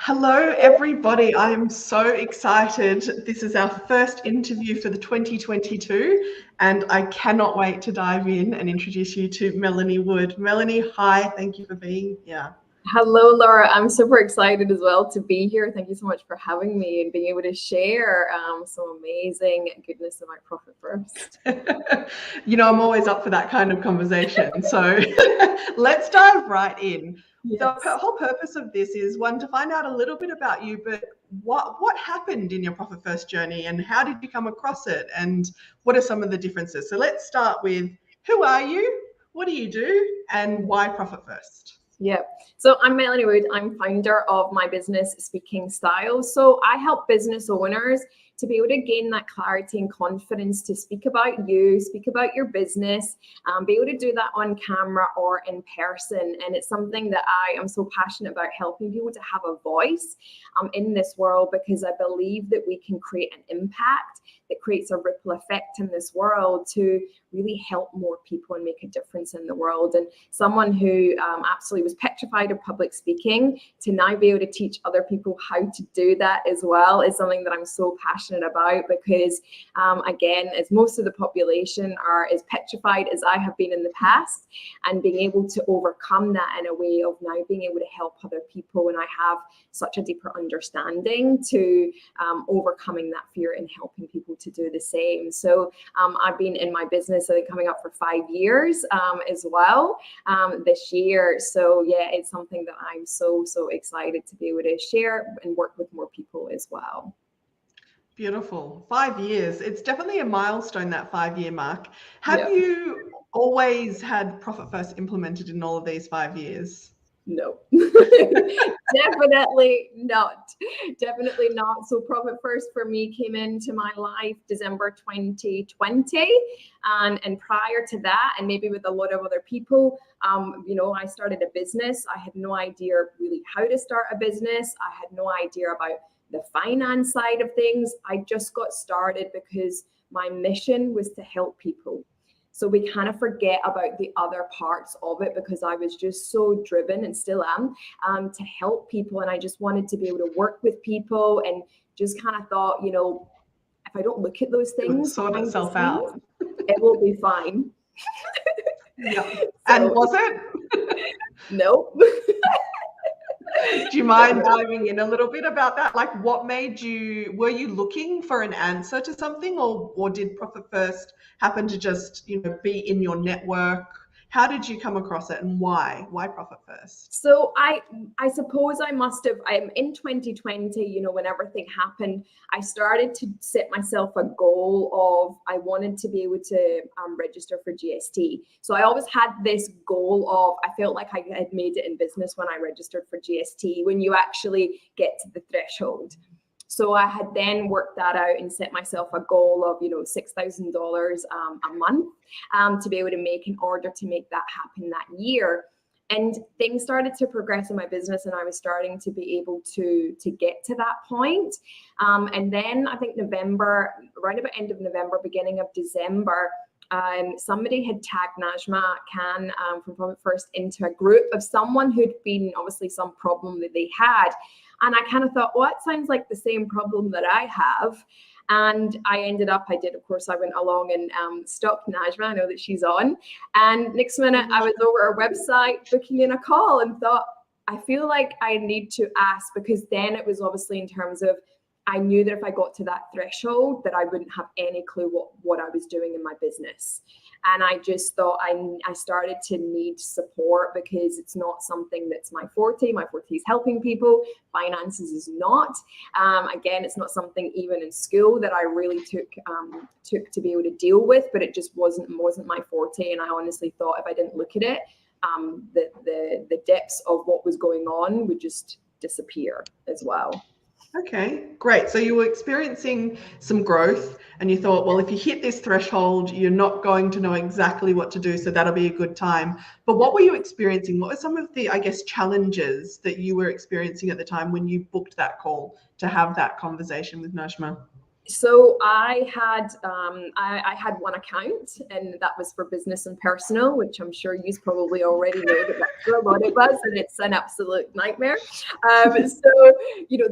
Hello, everybody. I am so excited. This is our first interview for the 2022, and I cannot wait to dive in and introduce you to Melanie Wood. Melanie, hi. Thank you for being here. Hello, Laura. I'm super excited as well to be here. Thank you so much for having me and being able to share some amazing goodness of my Profit First. I'm always up for that kind of conversation. So let's dive right in. Yes. The whole purpose of this is one, to find out a little bit about you, but what happened in your Profit First journey and how did you come across it and what are some of the differences? So let's start with, who are you, what do you do, and why Profit First? Yeah. So I'm Melanie Wood. I'm founder of my business, Speaking Style. So I help business owners to be able to gain that clarity and confidence to speak about you, speak about your business, be able to do that on camera or in person. And it's something that I am so passionate about, helping people to have a voice in this world, because I believe that we can create an impact that creates a ripple effect in this world to really help more people and make a difference in the world. And someone who absolutely was petrified of public speaking, to now be able to teach other people how to do that as well is something that I'm so passionate about, because again, as most of the population are as petrified as I have been in the past, and being able to overcome that in a way of now being able to help other people, and I have such a deeper understanding to overcoming that fear and helping people to do the same. So I've been in my business, I think, coming up for 5 years as well this year. So yeah, it's something that I'm so excited to be able to share and work with more people as well. Beautiful. 5 years. It's definitely a milestone, that 5-year mark. Have you always had Profit First implemented in all of these 5 years? No, definitely not. Definitely not. So Profit First for me came into my life December 2020. And prior to that, and maybe with a lot of other people, I started a business. I had no idea really how to start a business. I had no idea about the finance side of things. I just got started because my mission was to help people. So we kind of forget about the other parts of it, because I was just so driven, and still am, to help people. And I just wanted to be able to work with people, and just kind of thought, if I don't look at those things, sort itself out. It will be fine. Yeah. And was it? Nope. Do you mind diving in a little bit about that? Like, what made you, were you looking for an answer to something, or did Profit First happen to just, be in your network? How did you come across it, and why? Why Profit First? So I suppose I must have, I'm in 2020, when everything happened, I started to set myself a goal of, I wanted to be able to register for GST. So I always had this goal of, I felt like I had made it in business when I registered for GST, when you actually get to the threshold. So I had then worked that out and set myself a goal of, $6,000 a month to be able to make in order to make that happen that year. And things started to progress in my business, and I was starting to be able to get to that point. And then I think November, around about end of November, beginning of December, somebody had tagged Najma Khan from Profit First into a group of someone who'd been obviously some problem that they had. And I kind of thought, well, it sounds like the same problem that I have. And I went along and stalked Najma. I know that she's on. And next minute, I was over our website booking in a call and thought, I feel like I need to ask, because then it was obviously in terms of, I knew that if I got to that threshold, that I wouldn't have any clue what I was doing in my business. And I just thought I started to need support, because it's not something that's my forte. My forte is helping people. Finances is not. Again, it's not something even in school that I really took to be able to deal with, but it just wasn't my forte. And I honestly thought if I didn't look at it, the depths of what was going on would just disappear as well. Okay, great. So you were experiencing some growth, and you thought, well, if you hit this threshold, you're not going to know exactly what to do, so that'll be a good time. But what were you experiencing? What were some of the, challenges that you were experiencing at the time when you booked that call to have that conversation with Najma? So I had one account, and that was for business and personal, which I'm sure you probably already know that that's for a lot of us, and it's an absolute nightmare. So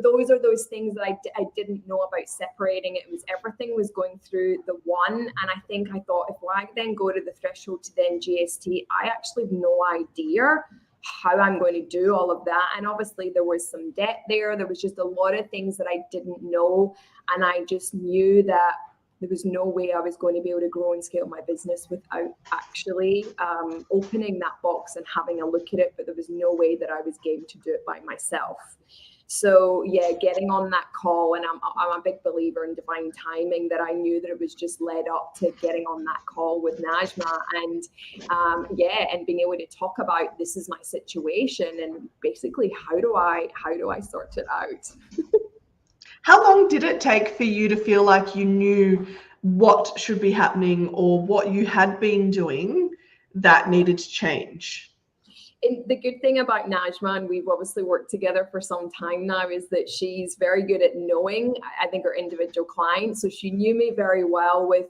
those are those things that I didn't know about separating. It was everything was going through the one, and I think I thought, if I then go to the threshold to then GST, I actually have no idea how I'm going to do all of that. And obviously there was some debt there. There was just a lot of things that I didn't know. And I just knew that there was no way I was going to be able to grow and scale my business without actually opening that box and having a look at it. But there was no way that I was game to do it by myself. So yeah, getting on that call, and I'm a big believer in divine timing, that I knew that it was just led up to getting on that call with Najma, and and being able to talk about, this is my situation, and basically how do I sort it out. How long did it take for you to feel like you knew what should be happening or what you had been doing that needed to change? And the good thing about Najma, and we've obviously worked together for some time now, is that she's very good at knowing, I think, her individual clients. So she knew me very well with,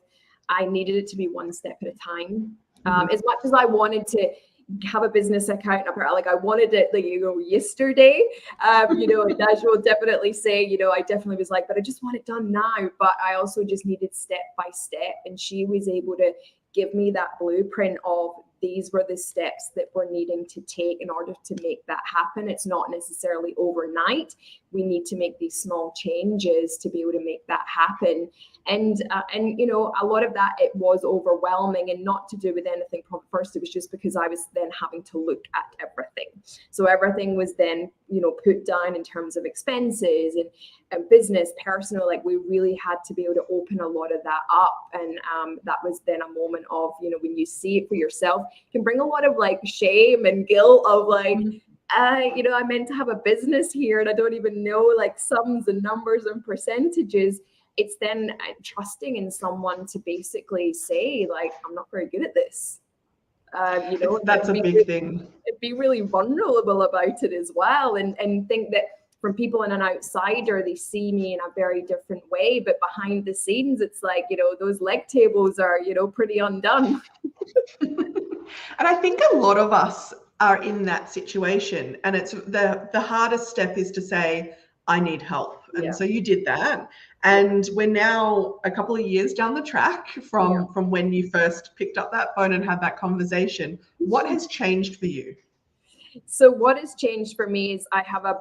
I needed it to be one step at a time. As much as I wanted to have a business account, like I wanted it, yesterday. Najma will definitely say, I definitely was like, but I just want it done now. But I also just needed step by step, and she was able to give me that blueprint of, these were the steps that we're needing to take in order to make that happen. It's not necessarily overnight. We need to make these small changes to be able to make that happen. And a lot of that, it was overwhelming, and not to do with anything profit first. It was just because I was then having to look at everything. So everything was then, put down in terms of expenses and business, personal. Like, we really had to be able to open a lot of that up. And that was then a moment of, when you see it for yourself, can bring a lot of like shame and guilt of like, I meant to have a business here and I don't even know like sums and numbers and percentages. It's then trusting in someone to basically say, like, I'm not very good at this. That's a big thing. Be really vulnerable about it as well, and think that from people in an outsider, they see me in a very different way, but behind the scenes, it's like, those leg tables are, pretty undone. And I think a lot of us are in that situation, and it's the hardest step is to say, I need help. And so you did that. And we're now a couple of years down the track from when you first picked up that phone and had that conversation. What has changed for you? So what has changed for me is I have a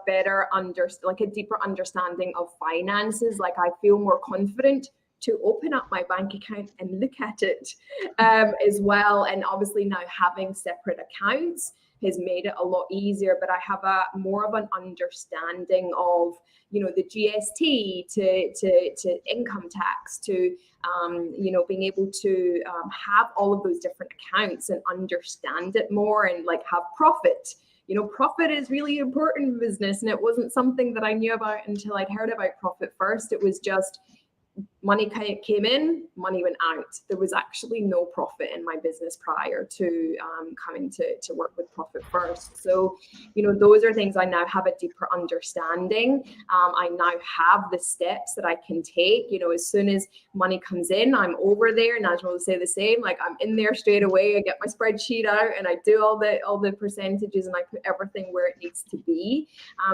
deeper understanding of finances. Like, I feel more confident to open up my bank account and look at it as well. And obviously now having separate accounts has made it a lot easier, but I have more of an understanding of, the GST to income tax to, being able to have all of those different accounts and understand it more, and like have profit. Profit is really important in business, and it wasn't something that I knew about until I'd heard about profit first. It was just money came in, money went out. There was actually no profit in my business prior to coming to work with Profit First. So, those are things I now have a deeper understanding. I now have the steps that I can take. As soon as money comes in, I'm over there. Najma will say the same. Like, I'm in there straight away. I get my spreadsheet out and I do all the percentages, and I put everything where it needs to be.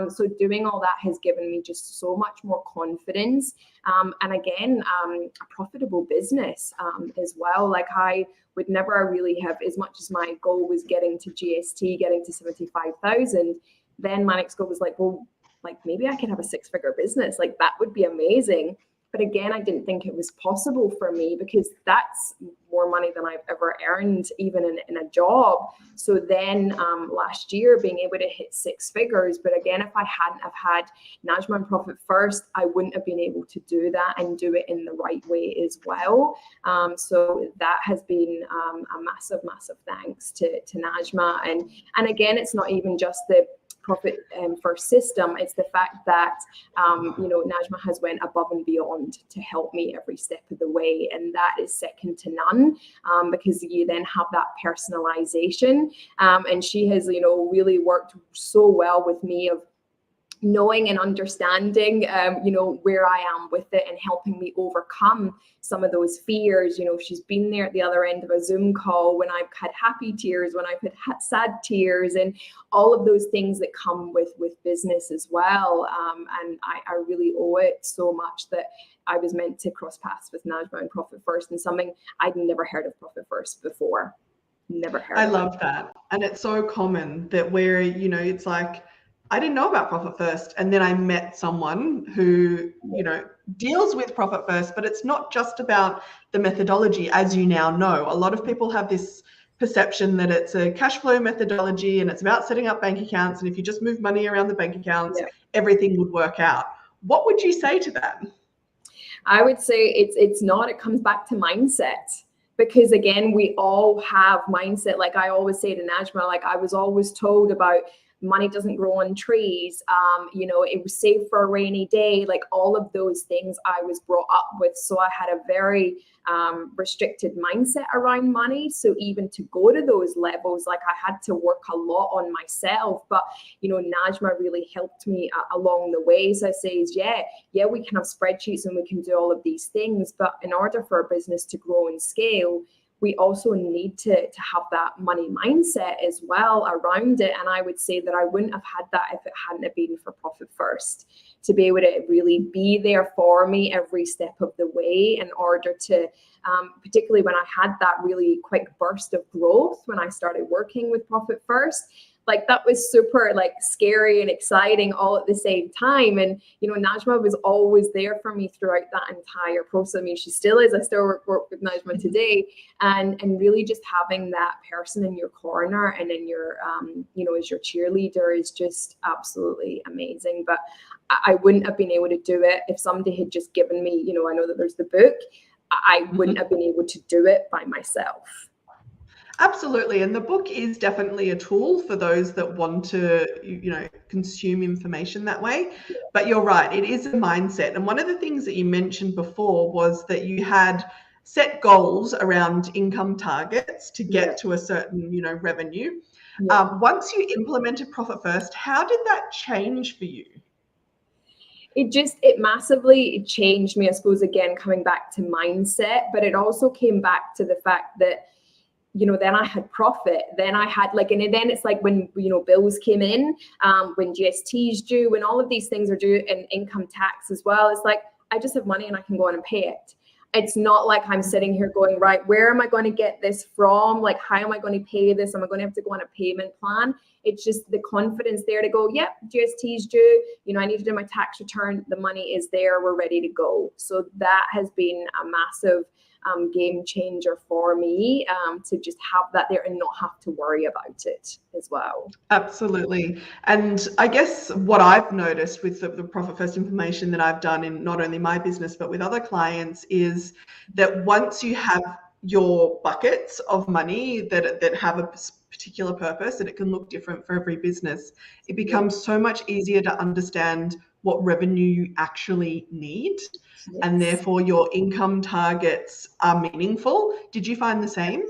So doing all that has given me just so much more confidence. And again, a profitable business as well. Like, I would never really have, as much as my goal was getting to GST, getting to 75,000, then my next goal was like, well, like, maybe I could have a 6-figure business. Like, that would be amazing. But again, I didn't think it was possible for me, because that's more money than I've ever earned, even in a job. So then last year, being able to hit 6 figures. But again, if I hadn't have had Najma and Profit First, I wouldn't have been able to do that and do it in the right way as well. So that has been a massive, massive thanks to Najma. And again, it's not even just the Profit First system. It's the fact that Najma has went above and beyond to help me every step of the way, and that is second to none, because you then have that personalization, and she has really worked so well with me of knowing and understanding, where I am with it and helping me overcome some of those fears. She's been there at the other end of a Zoom call when I've had happy tears, when I've had sad tears, and all of those things that come with business as well. And I really owe it so much that I was meant to cross paths with Najma and Profit First, and something I'd never heard of Profit First before. Never heard of it. I love that. And it's so common that where, it's like, I didn't know about Profit First. And then I met someone who, deals with Profit First, but it's not just about the methodology, as you now know. A lot of people have this perception that it's a cash flow methodology and it's about setting up bank accounts. And if you just move money around the bank accounts, everything would work out. What would you say to that? I would say it's not. It comes back to mindset. Because again, we all have mindset. Like I always say to Najma, like I was always told about money doesn't grow on trees. It was saved for a rainy day. Like all of those things I was brought up with. So I had a very restricted mindset around money. So even to go to those levels, like I had to work a lot on myself. But, Najma really helped me along the way. So I say, we can have spreadsheets and we can do all of these things. But in order for a business to grow and scale, we also need to have that money mindset as well around it. And I would say that I wouldn't have had that if it hadn't have been for Profit First, to be able to really be there for me every step of the way in order to, particularly when I had that really quick burst of growth when I started working with Profit First. Like that was super scary and exciting all at the same time. And, Najma was always there for me throughout that entire process. I mean, she still is. I still work with Najma today. And really just having that person in your corner and in your, as your cheerleader is just absolutely amazing. But I wouldn't have been able to do it if somebody had just given me, I know that there's the book. I wouldn't have been able to do it by myself. Absolutely. And the book is definitely a tool for those that want to, consume information that way. But you're right, it is a mindset. And one of the things that you mentioned before was that you had set goals around income targets to get to a certain, revenue. Once you implemented Profit First, how did that change for you? It massively changed me, I suppose, again, coming back to mindset, but it also came back to the fact that, then I had profit, then I had and then it's like when, bills came in, when GST is due, when all of these things are due, and income tax as well, it's like, I just have money and I can go on and pay it. It's not like I'm sitting here going, right, where am I going to get this from? Like, how am I going to pay this? Am I going to have to go on a payment plan? It's just the confidence there to go, yep, GST is due. I need to do my tax return. The money is there. We're ready to go. So that has been a massive game changer for me, to just have that there and not have to worry about it as well. Absolutely. And I guess what I've noticed with the Profit First information that I've done in not only my business, but with other clients, is that once you have your buckets of money that have a particular purpose, and it can look different for every business, it becomes so much easier to understand what revenue you actually need. Yes. And therefore your income targets are meaningful. Did you find the same?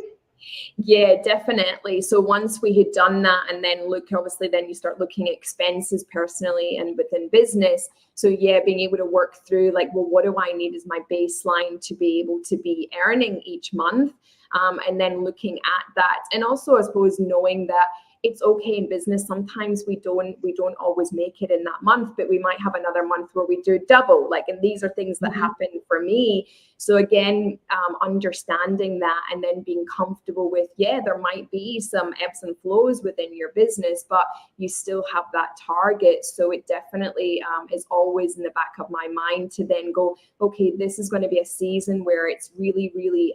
Yeah, definitely. So once we had done that, and then obviously then you start looking at expenses personally and within business. So yeah, being able to work through what do I need as my baseline to be able to be earning each month, and then looking at that. And also, I suppose, knowing that it's okay in business. Sometimes we don't always make it in that month, but we might have another month where we do double. And these are things that happen for me. So again, understanding that and then being comfortable with, there might be some ebbs and flows within your business, but you still have that target. So it definitely is always in the back of my mind to then go, okay, this is going to be a season where it's really, really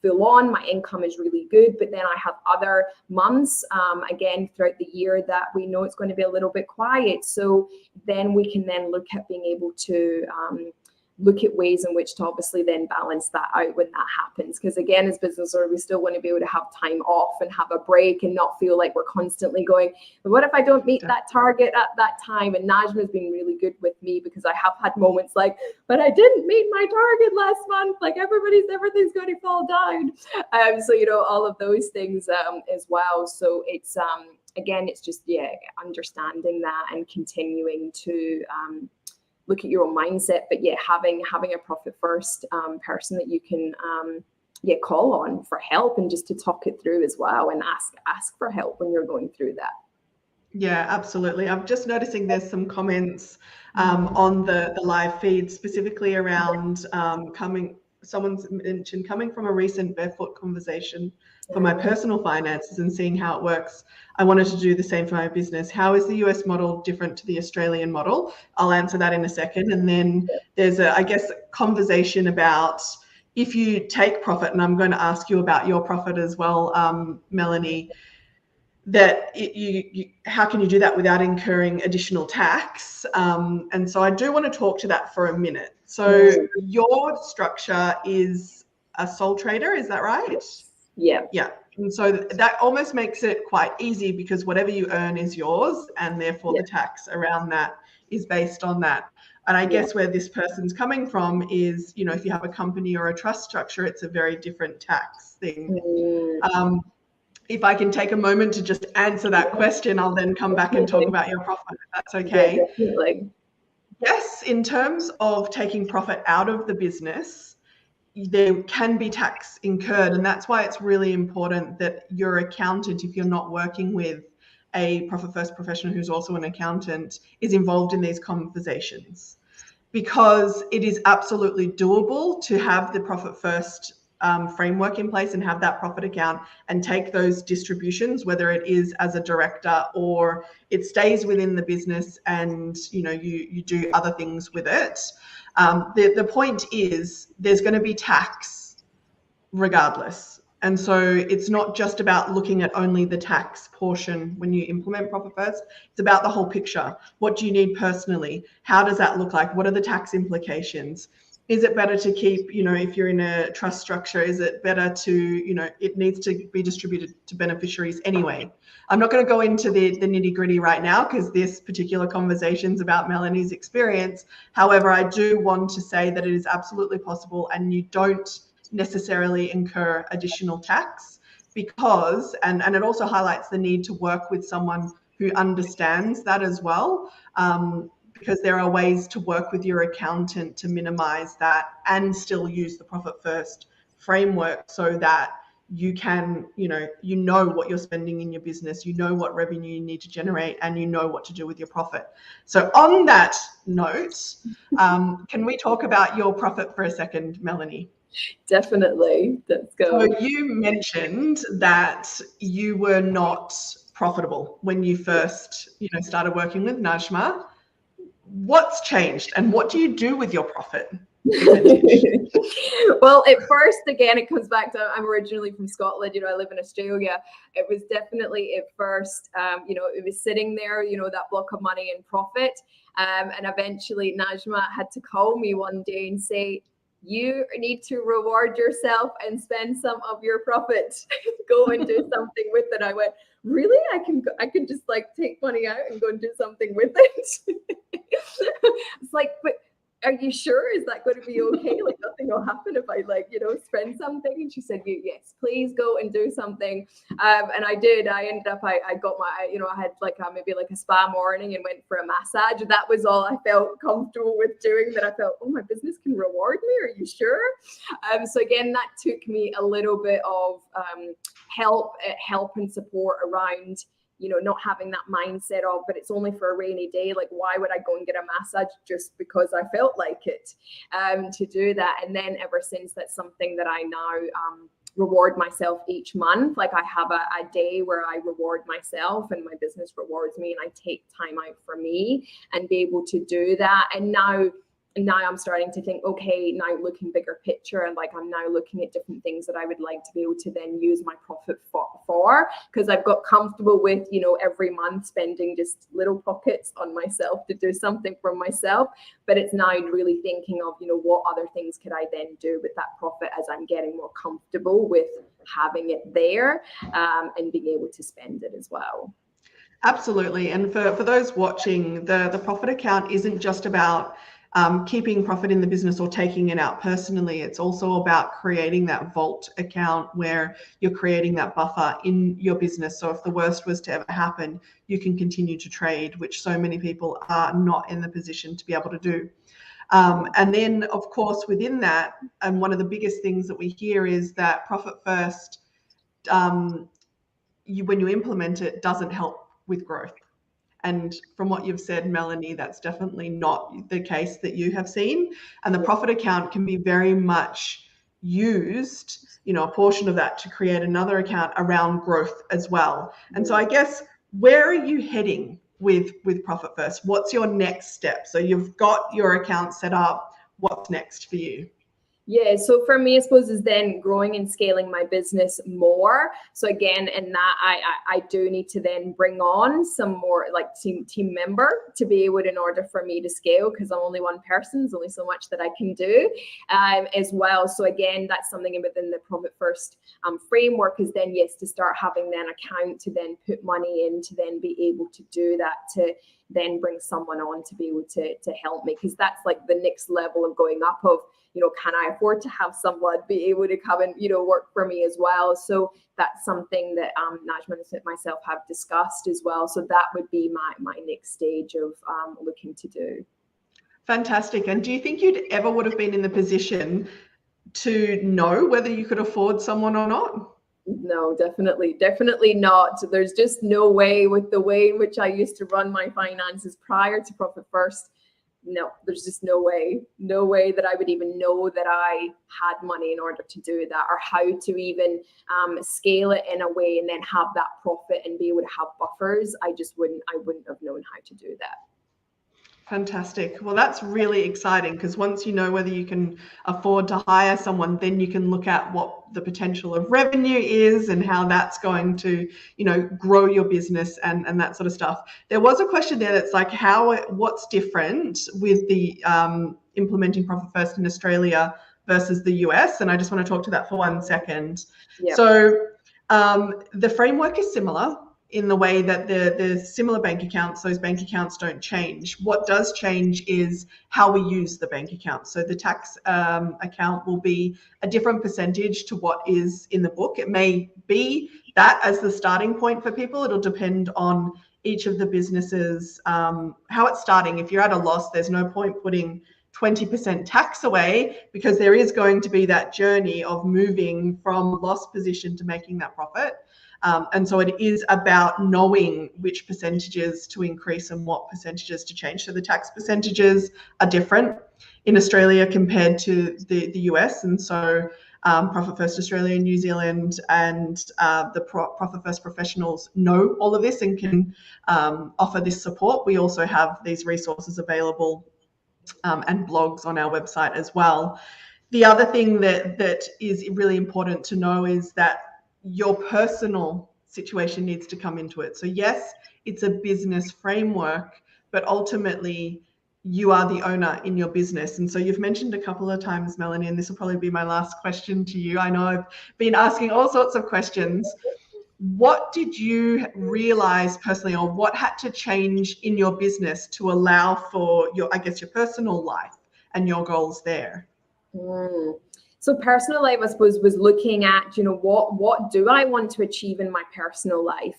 full on, my income is really good, but then I have other months, again, throughout the year that we know it's going to be a little bit quiet. So then we can then look at being able to look at ways in which to obviously then balance that out when that happens. Because again, as business owners, we still want to be able to have time off and have a break and not feel like we're constantly going, but what if I don't meet that target at that time? And Najma's been really good with me, because I have had moments like, but I didn't meet my target last month. Everything's going to fall down. So, all of those things as well. So it's again, it's just, understanding that and continuing to look at your own mindset, but having a profit first person that you can call on for help, and just to talk it through as well, and ask for help when you're going through that. Yeah, absolutely. I'm just noticing there's some comments on the live feed, specifically around someone's mentioned coming from a recent barefoot conversation for my personal finances and seeing how it works. I wanted to do the same for my business. How is the US model different to the Australian model? I'll answer that in a second. And then there's a conversation about if you take profit, and I'm going to ask you about your profit as well, Melanie, that how can you do that without incurring additional tax? And so I do want to talk to that for a minute. So your structure is a sole trader, is that right? Yeah. Yeah. And so that almost makes it quite easy, because whatever you earn is yours, and therefore the tax around that is based on that. And I guess where this person's coming from is, if you have a company or a trust structure, it's a very different tax thing. If I can take a moment to just answer that question, I'll then come back and talk about your profit, if that's okay. Yeah, definitely. Yes, in terms of taking profit out of the business, there can be tax incurred, and that's why it's really important that your accountant, if you're not working with a profit first professional who's also an accountant, is involved in these conversations, because it is absolutely doable to have the profit first framework in place and have that profit account and take those distributions, whether it is as a director or it stays within the business and you do other things with it. The point is there's going to be tax regardless. And so it's not just about looking at only the tax portion when you implement profit first. It's about the whole picture. What do you need personally? How does that look like? What are the tax implications? Is it better to keep, if you're in a trust structure, is it better to, it needs to be distributed to beneficiaries anyway. I'm not going to go into the nitty gritty right now, because this particular conversation is about Melanie's experience. However, I do want to say that it is absolutely possible, and you don't necessarily incur additional tax, because, and it also highlights the need to work with someone who understands that as well, because there are ways to work with your accountant to minimize that and still use the profit first framework, so that you can, know what you're spending in your business, what revenue you need to generate, and what to do with your profit. So on that note, can we talk about your profit for a second, Melanie? Definitely. Let's go. So you mentioned that you were not profitable when you first, started working with Najma. What's changed, and what do you do with your profit percentage? Well, at first, again, it comes back to, I'm originally from Scotland, I live in Australia. It was definitely at first, it was sitting there, that block of money in profit. And eventually Najma had to call me one day and say, you need to reward yourself and spend some of your profit. Go and do something with it. I went, really? I can just take money out and go and do something with it. It's like, but are you sure? Is that going to be okay? Nothing will happen if I spend something. And she said, yes, please go and do something. And I did. I ended up, I got my, I had maybe a spa morning and went for a massage. That was all I felt comfortable with doing, that I felt, oh, my business can reward me. Are you sure? So again, that took me a little bit of help and support around, not having that mindset of, but it's only for a rainy day. Why would I go and get a massage just because I felt like it, to do that? And then ever since, that's something that I now reward myself each month. I have a day where I reward myself and my business rewards me, and I take time out for me and be able to do that. And now I'm starting to think, okay, now looking bigger picture, and I'm now looking at different things that I would like to be able to then use my profit for, because I've got comfortable with, every month spending just little pockets on myself to do something for myself. But it's now really thinking of, what other things could I then do with that profit as I'm getting more comfortable with having it there, and being able to spend it as well. Absolutely. And for those watching, the profit account isn't just about keeping profit in the business or taking it out personally. It's also about creating that vault account where you're creating that buffer in your business. So if the worst was to ever happen, you can continue to trade, which so many people are not in the position to be able to do. And then, of course, within that, and one of the biggest things that we hear is that profit first, when you implement it, doesn't help with growth. And from what you've said, Melanie, that's definitely not the case that you have seen. And the profit account can be very much used, a portion of that, to create another account around growth as well. And so I guess, where are you heading with Profit First? What's your next step? So you've got your account set up. What's next for you? Yeah, so for me, I suppose, is then growing and scaling my business more. So again, in that, I do need to then bring on some more like team member to be able, in order for me to scale, because I'm only one person. There's only so much that I can do as well. So again, that's something within the Profit First framework, is then, yes, to start having then account to then put money in, to then be able to do that, to then bring someone on to be able to help me, because that's like the next level of going up of, can I afford to have someone be able to come and, work for me as well? So that's something that Najma and myself have discussed as well. So that would be my next stage of looking to do. Fantastic. And do you think you'd ever would have been in the position to know whether you could afford someone or not? No, definitely not. There's just no way, with the way in which I used to run my finances prior to Profit First. No, there's just no way that I would even know that I had money in order to do that, or how to even scale it in a way and then have that profit and be able to have buffers. I wouldn't have known how to do that. Fantastic. Well, that's really exciting, because once you know whether you can afford to hire someone, then you can look at what the potential of revenue is and how that's going to, grow your business and that sort of stuff. There was a question there that's like, what's different with the implementing Profit First in Australia versus the US? And I just want to talk to that for 1 second. Yep. So the framework is similar in the way that the similar bank accounts, those bank accounts don't change. What does change is how we use the bank account. So the tax account will be a different percentage to what is in the book. It may be that as the starting point for people. It'll depend on each of the businesses, how it's starting. If you're at a loss, there's no point putting 20% tax away, because there is going to be that journey of moving from loss position to making that profit. And so it is about knowing which percentages to increase and what percentages to change. So the tax percentages are different in Australia compared to the US. And so Profit First Australia, New Zealand, and the Profit First professionals know all of this and can offer this support. We also have these resources available and blogs on our website as well. The other thing that is really important to know is that your personal situation needs to come into it. So yes, it's a business framework, but ultimately you are the owner in your business. And so you've mentioned a couple of times, Melanie, and this will probably be my last question to you. I know I've been asking all sorts of questions. What did you realize personally, or what had to change in your business to allow for your personal life and your goals there? So personal life, I suppose, was looking at, what do I want to achieve in my personal life?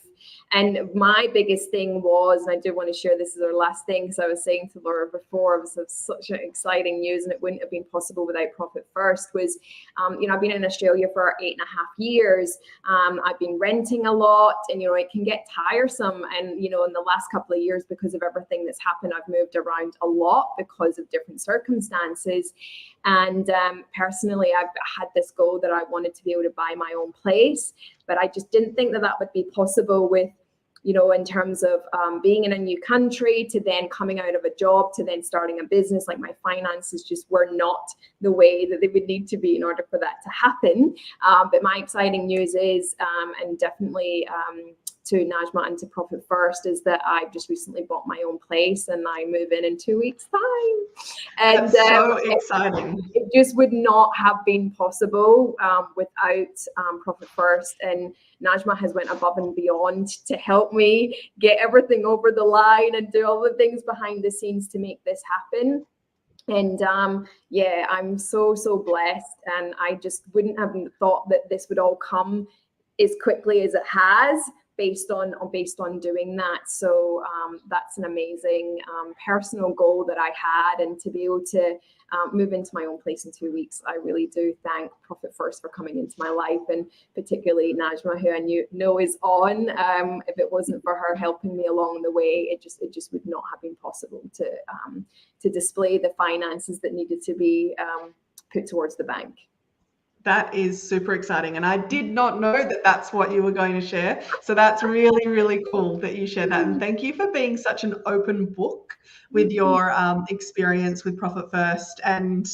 And my biggest thing was, and I do want to share this as our last thing, because I was saying to Laura before, it was such an exciting news, and it wouldn't have been possible without Profit First, was, I've been in Australia for 8.5 years. I've been renting a lot, and, it can get tiresome. And, in the last couple of years, because of everything that's happened, I've moved around a lot because of different circumstances. And personally, I've had this goal that I wanted to be able to buy my own place, but I just didn't think that would be possible with, in terms of being in a new country, to then coming out of a job, to then starting a business. Like, my finances just were not the way that they would need to be in order for that to happen. But my exciting news is, and definitely to Najma and to Profit First, is that I've just recently bought my own place, and I move in 2 weeks' time. And that's so exciting. It just would not have been possible without Profit First. And Najma has went above and beyond to help me get everything over the line and do all the things behind the scenes to make this happen. And yeah, I'm so blessed, and I just wouldn't have thought that this would all come as quickly as it has based on doing that. So that's an amazing personal goal that I had, and to be able to move into my own place in 2 weeks, I really do thank Profit First for coming into my life, and particularly Najma, who I know is on. If it wasn't for her helping me along the way, it just would not have been possible to display the finances that needed to be put towards the bank. That is super exciting. And I did not know that that's what you were going to share. So that's really, really cool that you shared that. And thank you for being such an open book with your experience with Profit First. And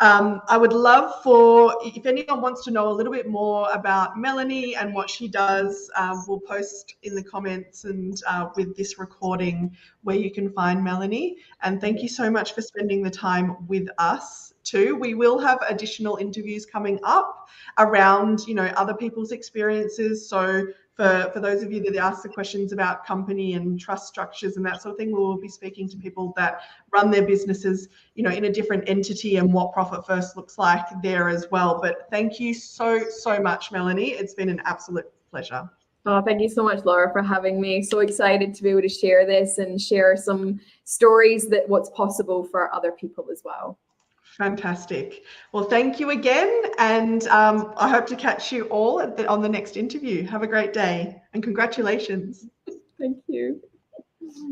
I would love for, if anyone wants to know a little bit more about Melanie and what she does, we'll post in the comments and with this recording where you can find Melanie. And thank you so much for spending the time with us too. We will have additional interviews coming up around, other people's experiences. So for those of you that ask the questions about company and trust structures and that sort of thing, we will be speaking to people that run their businesses, in a different entity, and what Profit First looks like there as well. But thank you so much, Melanie. It's been an absolute pleasure. Oh, thank you so much, Laura, for having me. So excited to be able to share this and share some stories that what's possible for other people as well. Fantastic. Well, thank you again. And I hope to catch you all on the next interview. Have a great day and congratulations. Thank you.